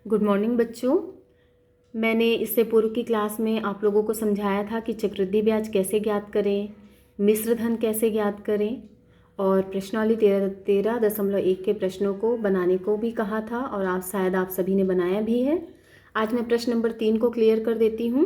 Good morning बच्चों। मैंने इससे पूर्व की क्लास में आप लोगों को समझाया था कि चक्रवृद्धि ब्याज कैसे ज्ञात करें, मिश्र धन कैसे ज्ञात करें और प्रश्नावली 13.1 के प्रश्नों को बनाने को भी कहा था और आप सभी ने बनाया भी है। आज मैं प्रश्न नंबर 3 को क्लियर कर देती हूँ।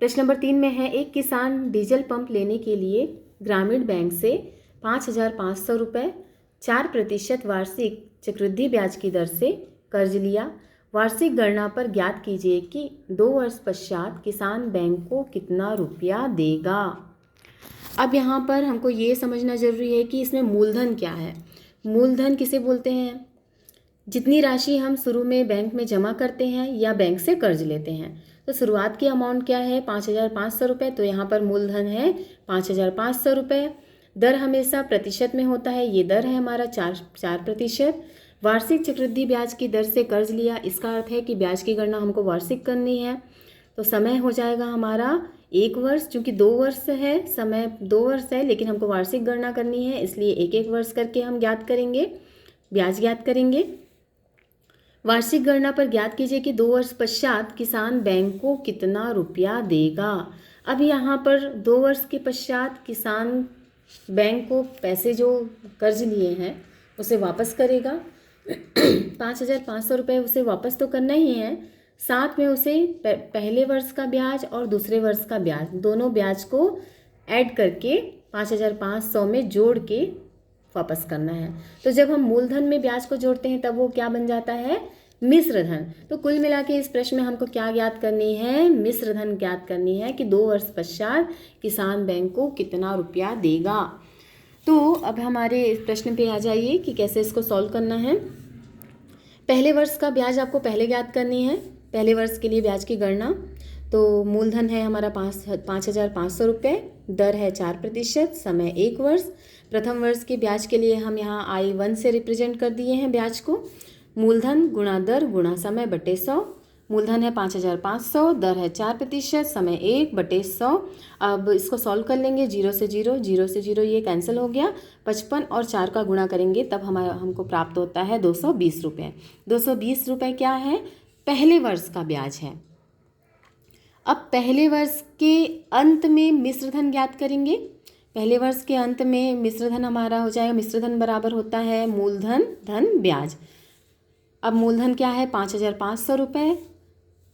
प्रश्न नंबर 3 में है, एक किसान डीजल पंप लेने के लिए ग्रामीण बैंक से 5,500 रुपये 4% वार्षिक चक्रवृद्धि ब्याज की दर से कर्ज लिया। वार्षिक गणना पर ज्ञात कीजिए कि 2 वर्ष पश्चात किसान बैंक को कितना रुपया देगा। अब यहाँ पर हमको ये समझना जरूरी है कि इसमें मूलधन क्या है। मूलधन किसे बोलते हैं? जितनी राशि हम शुरू में बैंक में जमा करते हैं या बैंक से कर्ज लेते हैं। तो शुरुआत की अमाउंट क्या है? 5,500 रुपये। तो यहाँ पर मूलधन है 5,500 रुपये। दर हमेशा प्रतिशत में होता है, ये दर है हमारा 4%। वार्षिक चक्रवृद्धि ब्याज की दर से कर्ज लिया, इसका अर्थ है कि ब्याज की गणना हमको वार्षिक करनी है। तो समय हो जाएगा हमारा 1 वर्ष, चूँकि 2 वर्ष है, समय 2 वर्ष है, लेकिन हमको वार्षिक गणना करनी है, इसलिए 1-1 वर्ष करके हम ज्ञात करेंगे, ब्याज ज्ञात करेंगे। वार्षिक गणना पर ज्ञात कीजिए कि 2 वर्ष पश्चात किसान बैंक को कितना रुपया देगा। अब यहाँ पर 2 वर्ष के पश्चात किसान बैंक को पैसे जो कर्ज लिए हैं उसे वापस करेगा। 5,500 रुपये उसे वापस तो करना ही है, साथ में उसे पहले वर्ष का ब्याज और दूसरे वर्ष का ब्याज, दोनों ब्याज को ऐड करके 5,500 में जोड़ के वापस करना है। तो जब हम मूलधन में ब्याज को जोड़ते हैं तब वो क्या बन जाता है? मिश्र धन। तो कुल मिला के इस प्रश्न में हमको क्या ज्ञात करनी है? मिश्र धन ज्ञात करनी है कि 2 वर्ष पश्चात किसान बैंक को कितना रुपया देगा। तो अब हमारे इस प्रश्न पे आ जाइए कि कैसे इसको सॉल्व करना है। पहले वर्ष का ब्याज आपको पहले ज्ञात करनी है, पहले वर्ष के लिए ब्याज की गणना। तो मूलधन है हमारा 5,500 रुपये, दर है 4%, समय 1 वर्ष। प्रथम वर्ष के ब्याज के लिए हम यहाँ I1 से रिप्रेजेंट कर दिए हैं ब्याज को। मूलधन गुणा दर गुणा समय बटे 100। मूलधन है 5,500, दर है 4%, समय 1/100। अब इसको सॉल्व कर लेंगे, 0 से 0 ये कैंसिल हो गया। 55 और 4 का गुणा करेंगे तब हमको प्राप्त होता है 220 रुपये। 220 रुपये क्या है? पहले वर्ष का ब्याज है। अब पहले वर्ष के अंत में मिश्र धन ज्ञात करेंगे। पहले वर्ष के अंत में मिश्र धन हमारा हो जाएगा, मिश्र धन बराबर होता है मूलधन धन ब्याज। अब मूलधन क्या है? 5,500 रुपये।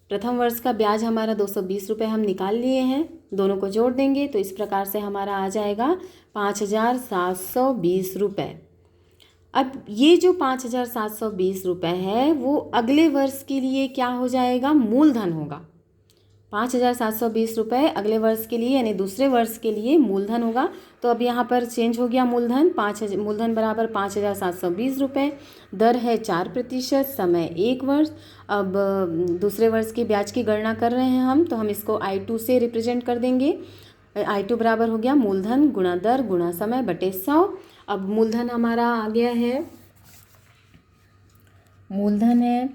प्रथम वर्ष का ब्याज हमारा 220 रुपये हम निकाल लिए हैं, दोनों को जोड़ देंगे तो इस प्रकार से हमारा आ जाएगा 5,720 रुपये। अब ये जो 5,720 रुपये है वो अगले वर्ष के लिए क्या हो जाएगा? मूलधन होगा। 5,720 रुपये अगले वर्ष के लिए यानी दूसरे वर्ष के लिए मूलधन होगा। तो अब यहाँ पर चेंज हो गया मूलधन, मूलधन बराबर 5,720 रुपये, दर है 4%, समय 1 वर्ष। अब दूसरे वर्ष के ब्याज की गणना कर रहे हैं हम, तो हम इसको I2 से रिप्रेजेंट कर देंगे। I2 बराबर हो गया मूलधन गुणा दर गुणा समय बटे 100। अब मूलधन हमारा आ गया है, मूलधन है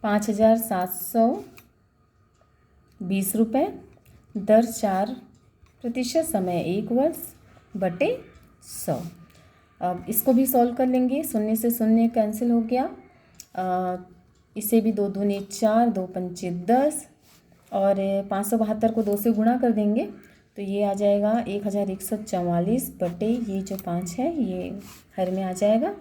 5,720 रुपये, दर 4%, समय 1 वर्ष बटे 100। अब इसको भी सॉल्व कर लेंगे, 0 से 0 कैंसिल हो गया। इसे भी 2 दूनी 4, 2 पंचे 10 और 572 को 2 से गुणा कर देंगे तो ये आ जाएगा 1,144 बटे ये जो 5 है ये हर में आ जाएगा।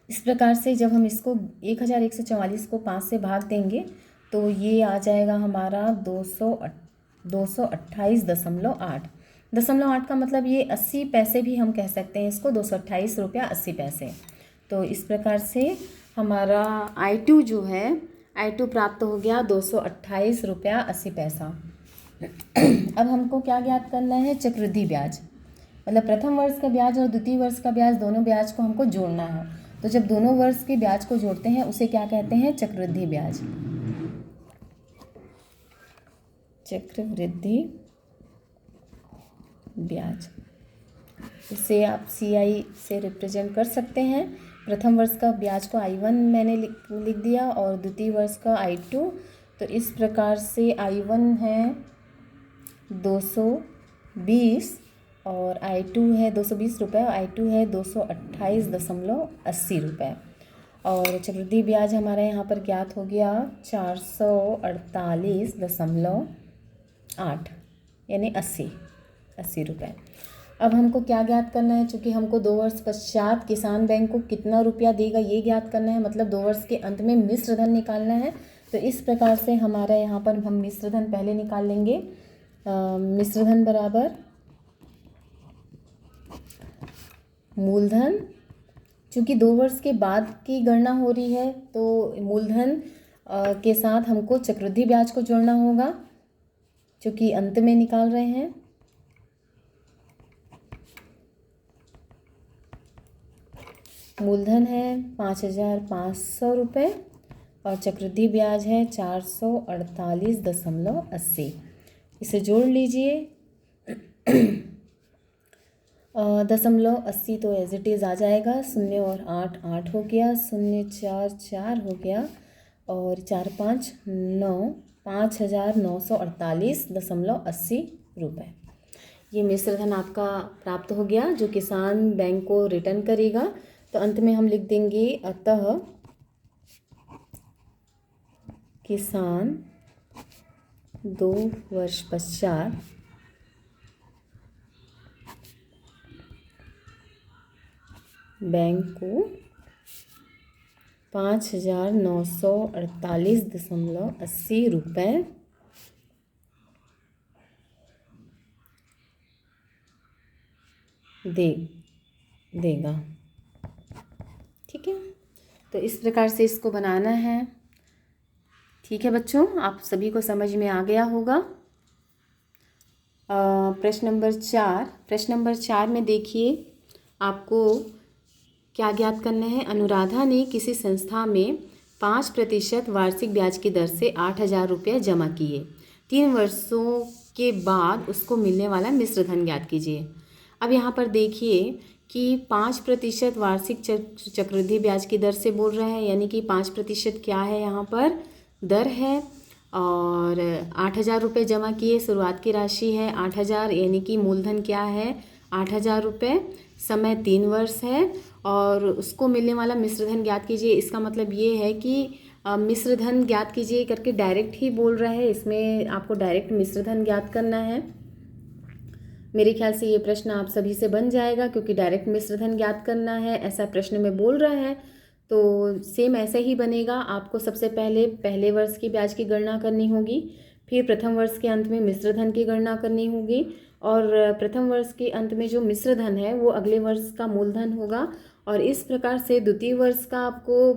इस प्रकार से जब हम इसको 1,144 को 5 से भाग देंगे तो ये आ जाएगा हमारा 228.8। 0.8 का मतलब ये 80 पैसे भी हम कह सकते हैं इसको, 228 रुपया 80 पैसे। तो इस प्रकार से हमारा I2 जो है, I2 प्राप्त हो गया 228 रुपया 80 पैसा। अब हमको क्या ज्ञात करना है? चक्रवृद्धि ब्याज, मतलब प्रथम वर्ष का ब्याज और द्वितीय वर्ष का ब्याज, दोनों ब्याज को हमको जोड़ना है। तो जब दोनों वर्ष के ब्याज को जोड़ते हैं उसे क्या कहते हैं? चक्रवृद्धि ब्याज। चक्रवृद्धि ब्याज, इसे आप CI से रिप्रेजेंट कर सकते हैं। प्रथम वर्ष का ब्याज को I1 मैंने लिख दिया और द्वितीय वर्ष का I2। तो इस प्रकार से I1 है 220 और I2 है 220 रुपये और I2 है 228.80 रुपये। और चक्रवृद्धि ब्याज हमारा यहाँ पर ज्ञात हो गया 448.8 यानी 80 रुपये। अब हमको क्या ज्ञात करना है, चूँकि हमको 2 वर्ष पश्चात किसान बैंक को कितना रुपया देगा ये ज्ञात करना है, मतलब 2 वर्ष के अंत में मिश्र धन निकालना है। तो इस प्रकार से हमारा यहाँ पर हम मिश्र धन पहले निकाल लेंगे। मिश्र धन बराबर मूलधन, चूँकि 2 वर्ष के बाद की गणना हो रही है तो मूलधन के साथ हमको चक्रवृद्धि ब्याज को जोड़ना होगा, चूँकि अंत में निकाल रहे हैं। मूलधन है 5,500 रुपये और चक्रवृद्धि ब्याज है 448.80। इसे जोड़ लीजिए। 0.80 तो एज इट इज़ आ जाएगा, 0 और 8 8 हो गया, 0 4 4 हो गया और 4 5 9 5,948.80 रुपये। ये मिश्र धन आपका प्राप्त हो गया जो किसान बैंक को रिटर्न करेगा। तो अंत में हम लिख देंगे अतः किसान 2 वर्ष पश्चात बैंक को 5,948.80 रुपये देगा। ठीक है, तो इस प्रकार से इसको बनाना है। ठीक है बच्चों, आप सभी को समझ में आ गया होगा। प्रश्न नंबर 4 में देखिए आपको क्या ज्ञात करना है। अनुराधा ने किसी संस्था में 5% वार्षिक ब्याज की दर से 8,000 रुपये जमा किए। 3 वर्षों के बाद उसको मिलने वाला मिश्र धन ज्ञात कीजिए। अब यहाँ पर देखिए कि 5% वार्षिक चक्रवृद्धि ब्याज की दर से बोल रहे हैं, यानी कि 5% क्या है यहाँ पर दर है। और 8,000 रुपये जमा किए, शुरुआत की राशि है 8,000, यानी कि मूलधन क्या है 8,000 रुपये, समय 3 वर्ष है और उसको मिलने वाला मिश्र धन ज्ञात कीजिए। इसका मतलब ये है कि मिश्र धन ज्ञात कीजिए करके डायरेक्ट ही बोल रहा है, इसमें आपको डायरेक्ट मिश्र धन ज्ञात करना है। मेरे ख्याल से ये प्रश्न आप सभी से बन जाएगा, क्योंकि डायरेक्ट मिश्र धन ज्ञात करना है ऐसा प्रश्न में बोल रहा है। तो सेम ऐसे ही बनेगा। आपको सबसे पहले वर्ष की ब्याज की गणना करनी होगी, फिर प्रथम वर्ष के अंत में मिश्र धन की गणना करनी होगी और प्रथम वर्ष के अंत में जो मिश्र धन है वो अगले वर्ष का मूलधन होगा। और इस प्रकार से द्वितीय वर्ष का आपको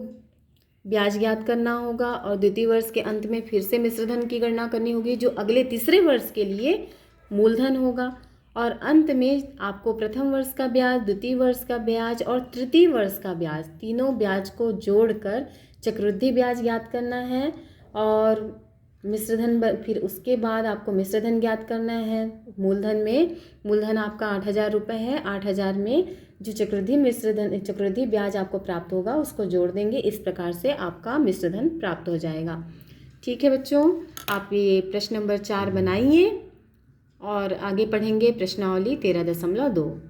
ब्याज ज्ञात करना होगा और द्वितीय वर्ष के अंत में फिर से मिश्र धन की गणना करनी होगी जो अगले तीसरे वर्ष के लिए मूलधन होगा। और अंत में आपको प्रथम वर्ष का ब्याज, द्वितीय वर्ष का ब्याज और तृतीय वर्ष का ब्याज, तीनों ब्याज को जोड़कर चक्रवृद्धि ब्याज ज्ञात करना है। और मिश्र धन, फिर उसके बाद आपको मिश्र धन ज्ञात करना है। मूलधन आपका 8,000 रुपये है, 8,000 में जो चक्रवृद्धि ब्याज आपको प्राप्त होगा उसको जोड़ देंगे। इस प्रकार से आपका मिश्र धन प्राप्त हो जाएगा। ठीक है बच्चों, आप ये प्रश्न नंबर 4 बनाइए और आगे पढ़ेंगे प्रश्नावली 13.2।